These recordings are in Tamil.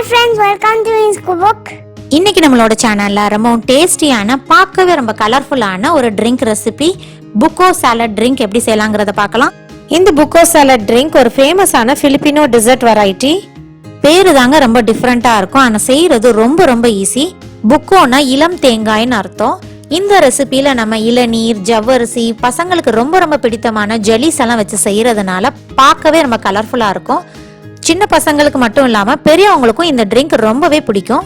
friends, welcome to BUKO. இன்னைக்கு நம்மளோட சேனல்ல ரொம்ப டேஸ்டியான பார்க்கவே ரொம்ப கலர்ஃபுல்லான ஒரு drink recipe BUKO salad drink எப்படி செய்யலாம்ங்கறத பார்க்கலாம். இந்த BUKO salad drink ஒரு ஃபேமஸான Filipino dessert variety. பேரு தாங்க ரொம்ப டிஃபரண்டா இருக்கும். ஆனா செய்யறது ரொம்ப ஈஸி. BUKOனா இளம் தேங்காய்னு அர்த்தம். இந்த ரெசிபில நம்ம இளநீர், ஜவ்வரிசி, பசங்களுக்கு ரொம்ப பிடித்தமான ஜெல்லிஸ் எல்லாம் வச்சு செய்யறதுனால பார்க்கவே ரொம்ப கலர்ஃபுல்லா இருக்கும். சின்ன பசங்களுக்கு மட்டும் இல்லாம பெரியவங்களுக்கும் இந்த ட்ரிங்க் ரொம்பவே பிடிக்கும்.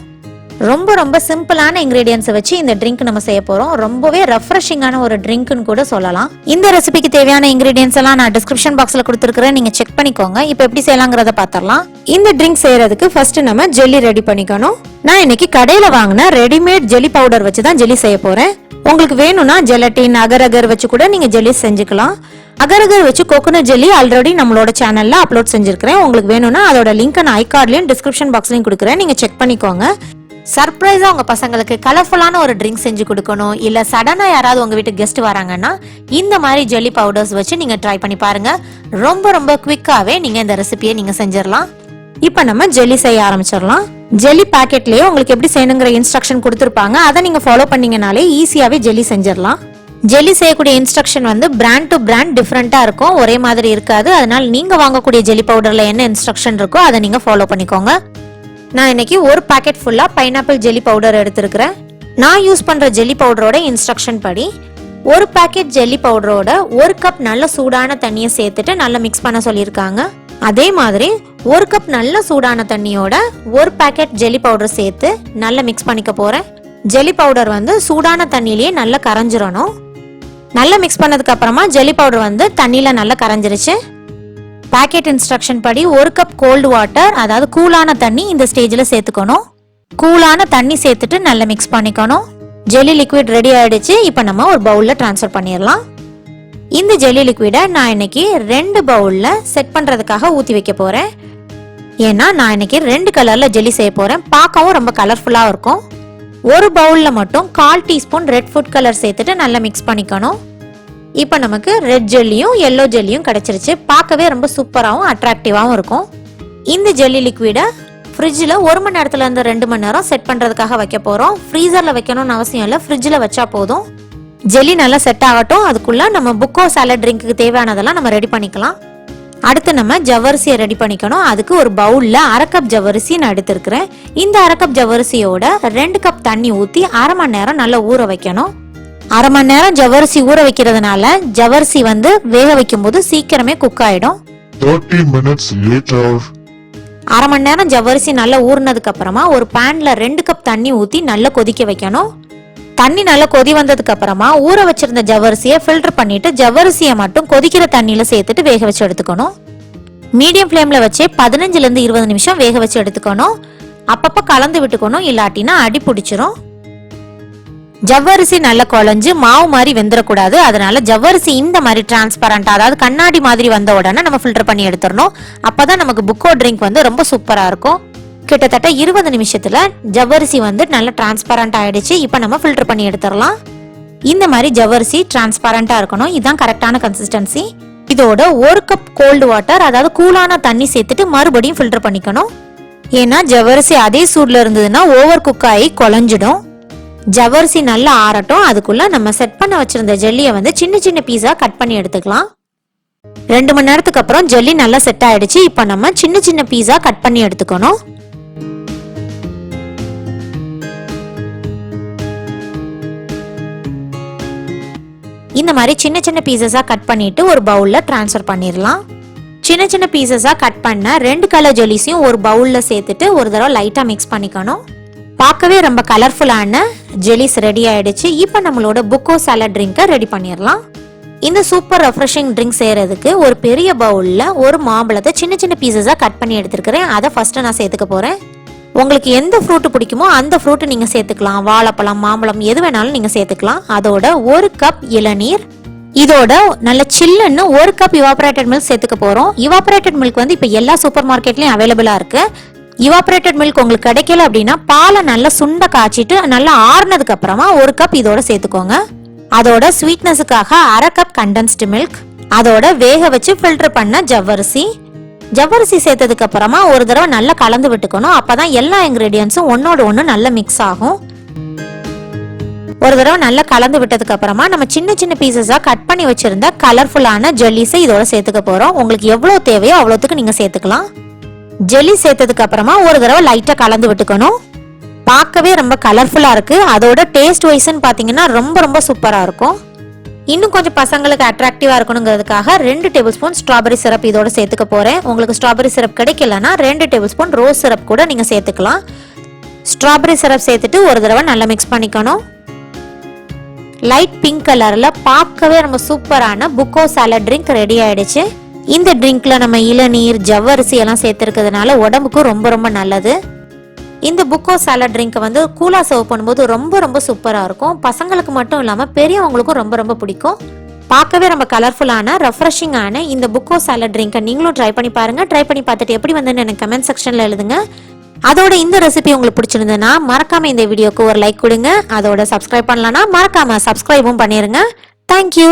ரொம்ப சிம்பிளான இன்கிரீடியன்ட்ஸ் வச்சு இந்த ட்ரிங்க் நம்ம செய்ய போறோம். ரொம்பவே ரெஃப்ரெஷிங்கான ஒரு ட்ரிங்க்னு கூட சொல்லலாம். இந்த ரெசிபிக்கு தேவையான இன்கிரீடியன்ட்ஸ் எல்லாம் நான் டிஸ்கிரிப்ஷன் பாக்ஸ்ல கொடுத்துருக்கேன், நீங்க செக் பண்ணிக்கோங்க. இப்போ எப்படி செய்யலாங்கிறத பார்த்தரலாம். இந்த ட்ரிங்க் செய்யறதுக்கு ஃபர்ஸ்ட் நம்ம ஜெல்லி ரெடி பண்ணிக்கணும். நான் இன்னைக்கு கடையில வாங்கின ரெடிமேட் ஜெல்லி பவுடர் வச்சு தான் ஜெல்லி செய்ய போறேன். உங்களுக்கு வேணும்னா ஜெலட்டின், அகர் வச்சு கூட நீங்க ஜெல்லி செஞ்சுக்கலாம். அகர் வச்சு கோகோனட் ஜெல்லி ஆல்ரெடி நம்மளோட சேனல்ல அப்லோட் செஞ்சிருக்கிறேன். உங்களுக்கு வேணும்னா அதோட லிங்க் நான் ஐகார்ட்லயும் டிஸ்கிரிப்ஷன் பாக்ஸ்லயும் கொடுக்குறேன், நீங்க செக் பண்ணிக்கோங்க. சர்ப்ரைஸா உங்க பசங்களுக்கு கலர்ஃபுல்லான ஒரு ட்ரிங்க் செஞ்சு கொடுக்கணும், இல்ல சடனா யாராவது உங்க வீட்டுக்கு கெஸ்ட் வராங்கன்னா இந்த மாதிரி ஜெல்லி பவுடர்ஸ் வச்சு நீங்க ட்ரை பண்ணி பாருங்க. ரொம்ப குவிக்காவே நீங்க இந்த ரெசிபியை நீங்க செஞ்சிடலாம். இப்ப நம்ம ஜெல்லி செய்ய ஆரம்பிச்சிடலாம். ஜெல்லி பாக்கெட்லயே உங்களுக்கு எப்படி செய்யணுங்கிற இன்ஸ்ட்ரக்ஷன் கொடுத்துருப்பாங்க, அதை நீங்க ஃபாலோ பண்ணீங்கனாலே ஈஸியாவே ஜெல்லி செஞ்சிடலாம். ஜெல்லி செய்யக்கூடிய இன்ஸ்ட்ரக்ஷன் வந்து பிராண்ட் டு பிராண்ட் டிஃப்ரெண்டா இருக்கும், ஒரே மாதிரி இருக்காது. அதனால நீங்க வாங்கக்கூடிய ஜெல்லி பவுடர்ல என்ன இன்ஸ்ட்ரக்ஷன் இருக்கோ அதை நீங்க ஃபாலோ பண்ணிக்கோங்க. நான் இன்னைக்கு ஒரு பாக்கெட் ஃபுல்லா பைனாப்பிள் ஜெல்லி பவுடர் எடுத்திருக்கிறேன். நான் யூஸ் பண்ற ஜெல்லி பவுடரோட இன்ஸ்ட்ரக்ஷன் படி ஒரு பாக்கெட் ஜெல்லி பவுடரோட ஒரு கப் நல்ல சூடான தண்ணியை சேர்த்துட்டு நல்லா மிக்ஸ் பண்ண சொல்லியிருக்காங்க. அதே மாதிரி ஒரு கப் நல்ல சூடான தண்ணியோட ஒரு பாக்கெட் ஜெல்லி பவுடர் சேர்த்து நல்லா மிக்ஸ் பண்ணிக்க போறேன். ஜெல்லி பவுடர் வந்து சூடான தண்ணியிலேயே நல்லா கரைஞ்சிடணும். நல்லா மிக்ஸ் பண்ணதுக்கு அப்புறமா ஜெல்லி பவுடர் வந்து தண்ணியில நல்லா கரைஞ்சிருச்சு. பாக்கெட் இன்ஸ்ட்ரக்ஷன் படி ஒரு கப் கோல்டு வாட்டர், அதாவது கூலான தண்ணி இந்த ஸ்டேஜ்ல சேர்த்துக்கணும். கூலான தண்ணி சேர்த்துட்டு நல்லா மிக்ஸ் பண்ணிக்கணும். ஜெல்லி லிக்விட் ரெடி ஆயிடுச்சு. இப்போ நம்ம ஒரு பவுல்ல டிரான்ஸ்ஃபர் பண்ணிடலாம். இந்த ஜெல்லி லிக்விடை நான் இன்னைக்கு 2 பவுல்ல செட் பண்றதுக்காக ஊத்தி வைக்க போறேன். ஏன்னா நான் இன்னைக்கு 2 கலர்ல ஜெல்லி செய்ய போறேன், பார்க்கவும் ரொம்ப கலர்ஃபுல்லா இருக்கும். ஒரு பவுல்ல மட்டும் 1/4 டீஸ்பூன் ரெட் ஃபுட் கலர் சேர்த்துட்டு நல்லா மிக்ஸ் பண்ணிக்கணும். இப்போ நமக்கு ரெட் ஜெல்லியும் எல்லோ ஜெல்லியும் கிடைச்சிருச்சு. பார்க்கவே ரொம்ப சூப்பராகவும் அட்ராக்டிவாகவும் இருக்கும். இந்த ஜெல்லி லிக்விடை ஃப்ரிட்ஜில் 1 மணி நேரத்துல இருந்து 2 மணி நேரம் செட் பண்றதுக்காக வைக்க போறோம். ஃப்ரீசர்ல வைக்கணும்னு அவசியம் இல்லை, ஃப்ரிட்ஜில் வச்சா போதும். ஜெல்லி நல்லா செட் ஆகட்டும். அதுக்குள்ள நம்ம BUKO salad drinkக்கு தேவையானதெல்லாம் நம்ம ரெடி பண்ணிக்கலாம். அடுத்து நம்ம ஜவ்வரிசியை ரெடி பண்ணிக்கணும். அதுக்கு ஒரு பவுல்ல 1/2 கப் ஜவ்வரிசி நான் எடுத்திருக்கிறேன். இந்த 1/2 கப் ஜவ்வரிசியோட 2 கப் தண்ணி ஊத்தி 1/2 மணி நேரம் நல்லா ஊற வைக்கணும். 1/2 மணி நேரம் ஜவ்வரிசி ஊற வைக்கிறதுனால ஜவ்வரிசி வந்து வேக வைக்கும் போது சீக்கிரமே குக் ஆயிடும். 30 minutes later. 1/2 மணி நேரம் ஜவ்வரிசி நல்லா ஊறினதுக்கு அப்புறமா ஒரு பேன்ல 2 கப் தண்ணி ஊத்தி நல்லா கொதிக்க வைக்கணும். தண்ணி நல்லா கொதி வந்ததுக்கு அப்புறமா ஊற வச்சிருந்த ஜவ்வரிசியை ஃபில்டர் பண்ணிட்டு ஜவ்வரிசியை மட்டும் கொதிக்கிற தண்ணியில சேர்த்துட்டு வேக வச்சு எடுத்துக்கணும். மீடியம் ஃப்ளேம்ல வச்சு 15 இருந்து 20 நிமிஷம் வேக வச்சு எடுத்துக்கணும். அப்பப்ப கலந்து விட்டுக்கணும், இல்லாட்டினா அடி பிடிச்சிரும். ஜவ்வரிசி நல்லா குழஞ்சு மாவு மாதிரி வெந்துடக்கூடாது. அதனால ஜவ்வரிசி இந்த மாதிரி டிரான்ஸ்பரண்டா, அதாவது கண்ணாடி மாதிரி வந்த உடனே நம்ம ஃபில்டர் பண்ணி எடுத்துடணும். அப்பதான் நமக்கு BUKO ட்ரிங்க் வந்து ரொம்ப சூப்பரா இருக்கும். கிட்டத்தட்ட 20 நிமிஷத்துல ஜவ்வரிசி வந்து நல்லா டிரான்ஸ்பரண்ட் ஆயிடுச்சு. இப்போ நம்ம ஃபில்டர் பண்ணி எடுத்துடலாம். இந்த மாதிரி ஜவ்வரிசி டிரான்ஸ்பரண்டா இருக்கணும், இதுதான் கரெக்டான கன்சிஸ்டன்சி. இதோட ஒரு கப் கோல்டு வாட்டர், அதாவது கூலான தண்ணி சேர்த்துட்டு மறுபடியும் ஃபில்டர் பண்ணிக்கணும். ஏன்னா ஜவ்வரிசி அதே சூட்ல இருந்ததுன்னா ஓவர் குக் ஆகி குழஞ்சிடும். ஜவ்வரிசி நல்லா ஆறட்டும். அதுக்குள்ள நம்ம செட் பண்ண வச்சிருந்த ஜெல்லியை வந்து சின்ன பீஸா கட் பண்ணி எடுத்துக்கலாம். 2 மணி நேரத்துக்கு அப்புறம் ஜெல்லி நல்லா செட் ஆயிடுச்சு. இப்போ நம்ம சின்ன பீஸா கட் பண்ணி எடுத்துக்கணும். இந்த மாதிரி சின்ன பீசஸா கட் பண்ணிட்டு ஒரு பவுல்ல டிரான்ஸ்ஃபர் பண்ணிடலாம். சின்ன பீசஸா கட் பண்ண 2 கலர் ஜெல்லிஸையும் ஒரு பவுல்ல சேர்த்துட்டு ஒரு தடவை லைட்டா மிக்ஸ் பண்ணிக்கணும். பார்க்கவே ரொம்ப கலர்ஃபுல்லான ஜெல்லிஸ் ரெடி ஆயிடுச்சு. இப்போ நம்மளோட BUKO salad drink ரெடி பண்ணிடலாம். இந்த சூப்பர் ரெஃப்ரெஷிங் ட்ரிங்க் செய்யறதுக்கு ஒரு பெரிய பவுல்ல ஒரு மாம்பழத்தை சின்ன பீசஸா கட் பண்ணி எடுத்துருக்கிறேன். அதை ஃபர்ஸ்ட் நான் சேர்த்துக்க போறேன். உங்களுக்கு எந்த ஃப்ரூட் பிடிக்குமோ அந்த ஃப்ரூட் நீங்க சேர்த்துக்கலாம். வாழைப்பழம், மாம்பழம் எது வேணாலும் நீங்க சேர்த்துக்கலாம். அதோட ஒரு கப் இளநீர், இதோட நல்ல சில்லுன்னு ஒரு கப் evaporated milk சேர்த்துக்க போறோம். evaporated milk வந்து இப்ப எல்லா சூப்பர் மார்க்கெட்லயும் அவைலபிளா இருக்கு. evaporated milk உங்களுக்கு கிடைக்கல அப்படின்னா பாலை நல்லா சுண்ட காய்ச்சிட்டு நல்லா ஆறுனதுக்கு அப்புறமா ஒரு கப் இதோட சேர்த்துக்கோங்க. அதோட ஸ்வீட்னஸுக்காக 1/2 கப் condensed milk, அதோட வேக வச்சு ஃபில்டர் பண்ண ஜவ்வரிசி, ஜவ்வரிசி சேர்த்ததுக்கு அப்புறமா ஒரு தடவை நல்லா கலந்து விட்டுக்கணும். அப்பதான் எல்லா இன்கிரீடியன்ஸும் ஒன்னோட ஒன்று நல்லா மிக்ஸ் ஆகும். ஒரு தடவை நல்லா கலந்து விட்டதுக்கு அப்புறமா நம்ம சின்ன சின்ன பீசஸா கட் பண்ணி வச்சிருந்த கலர்ஃபுல்லான ஜெல்லிஸை இதோட சேர்த்துக்க போறோம். உங்களுக்கு எவ்வளவு தேவையோ அவ்வளோத்துக்கு நீங்க சேர்த்துக்கலாம். ஜெல்லி சேர்த்ததுக்கு அப்புறமா ஒரு தடவை லைட்டா கலந்து விட்டுக்கணும். பார்க்கவே ரொம்ப கலர்ஃபுல்லா இருக்கு. அதோட டேஸ்ட் வைஸ்ன்னு பாத்தீங்கன்னா ரொம்ப ரொம்ப சூப்பரா இருக்கும். இன்னும் கொஞ்சம் பசங்களுக்கு அட்ராக்டிவா இருக்கணுங்கிறதுக்காக 2 டேபிள் ஸ்பூன் ஸ்ட்ராபெரி சிரப் இதோட சேர்த்துக்க போறேன். உங்களுக்கு ஸ்ட்ராபெரி சிரப் கிடைக்கலன்னா 2 டேபிள் ஸ்பூன் ரோஸ் சிரப் கூட நீங்க சேர்த்துக்கலாம். ஸ்ட்ராபெரி சிரப் சேர்த்துட்டு ஒரு தடவை நல்லா மிக்ஸ் பண்ணிக்கணும். லைட் பிங்க் கலர்ல பார்க்கவே ரொம்ப சூப்பரான புக்கோ சாலட் ட்ரிங்க் ரெடி ஆயிடுச்சு. இந்த ட்ரிங்க்ல நம்ம இளநீர், ஜவ்வரிசி எல்லாம் சேர்த்துருக்கிறதுனால உடம்புக்கு ரொம்ப ரொம்ப நல்லது. இந்த புக்கோ சாலட் ட்ரிங்க் வந்து கூலா சர்வ் பண்ணும்போது ரொம்ப ரொம்ப சூப்பரா இருக்கும். பசங்களுக்கு மட்டும் இல்லாம பெரியவங்களுக்கும் ரொம்ப ரொம்ப பிடிக்கும். பார்க்கவே ரொம்ப கலர்ஃபுல்லான ரெஃப்ரெஷிங்கான இந்த புக்கோ சாலட் ட்ரிங்கை நீங்களும் ட்ரை பண்ணி பாருங்க. ட்ரை பண்ணி பார்த்துட்டு எப்படி வந்துன்னு எனக்கு கமெண்ட் செக்ஷன்ல எழுதுங்க. அதோட இந்த ரெசிபி உங்களுக்கு பிடிச்சிருந்ததுன்னா மறக்காம இந்த வீடியோக்கு ஒரு லைக் கொடுங்க. அதோட சப்ஸ்கிரைப் பண்ணலன்னா மறக்காம சப்ஸ்கிரைபும் பண்ணிருங்க. தேங்க்யூ.